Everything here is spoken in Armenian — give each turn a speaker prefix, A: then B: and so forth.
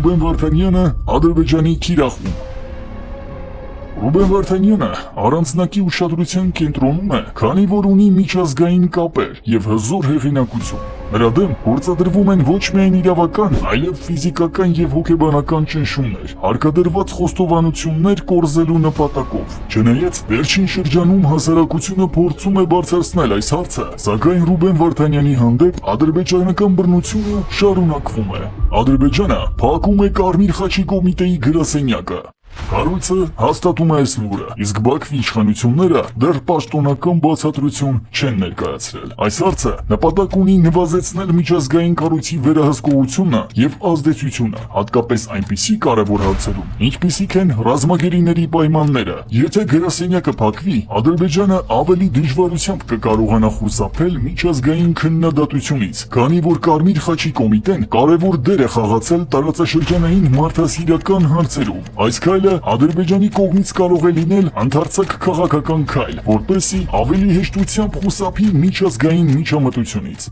A: Ռուբեն Վարդանյանը, Ադրբեջանի թիրախում։ Ռուբեն Վարդանյանը առանձնակի ուշադրության կենտրոնում է, քանի որ ունի միջազգային կապեր եւ հզոր հեղինակություն։ Նրա դեմ գործադրվում են ոչ միայն իրավական, այլև ֆիզիկական եւ հոգեբանական ճնշումներ, հարկադրված խոստովանություններ կորզելու նպատակով։ Չնայած վերջին շրջանում հասարակությունը փորձում է բարձրացնել այս հարցը, սակայն Ռուբեն Վարդանյանի հանդեպ ադրբեջանական բռնությունը շարունակվում է։ Ադրբեջանը փակում է Կարմիր խաչի կոմիտեի գրասենյակը։ Կառույցը հաստատում է այս լուրը, իսկ Բաքվի իշխանությունները դեռ պաշտոնական բացատրություն չեն ներկայացրել։ Այս հարցը նպատակ ունի նվազեցնել միջազգային կառույցի վերահսկողությունը եւ ազդեցությունը, հատկապես այնպիսի կարևոր հարցերում, ինչպիսիք են ռազմագերիների պայմանները։ Եթե գրասենյակը փակվի, Ադրբեջանը ավելի դժվարությամբ կկարողանա խուսափել միջազգային քննադատությունից, քանի որ Կարմիր խաչի կոմիտեն կարևոր դեր է խաղացել տարածաշրջանային մարդասիրական հարցերում։ Այս քայլը Ադրբեջանի կողմից կարող է լինել ընդարձակ քաղաքական քայլ, որպեսզի ավելի հեշտությամբ խուսափի միջազգային միջամտությունից։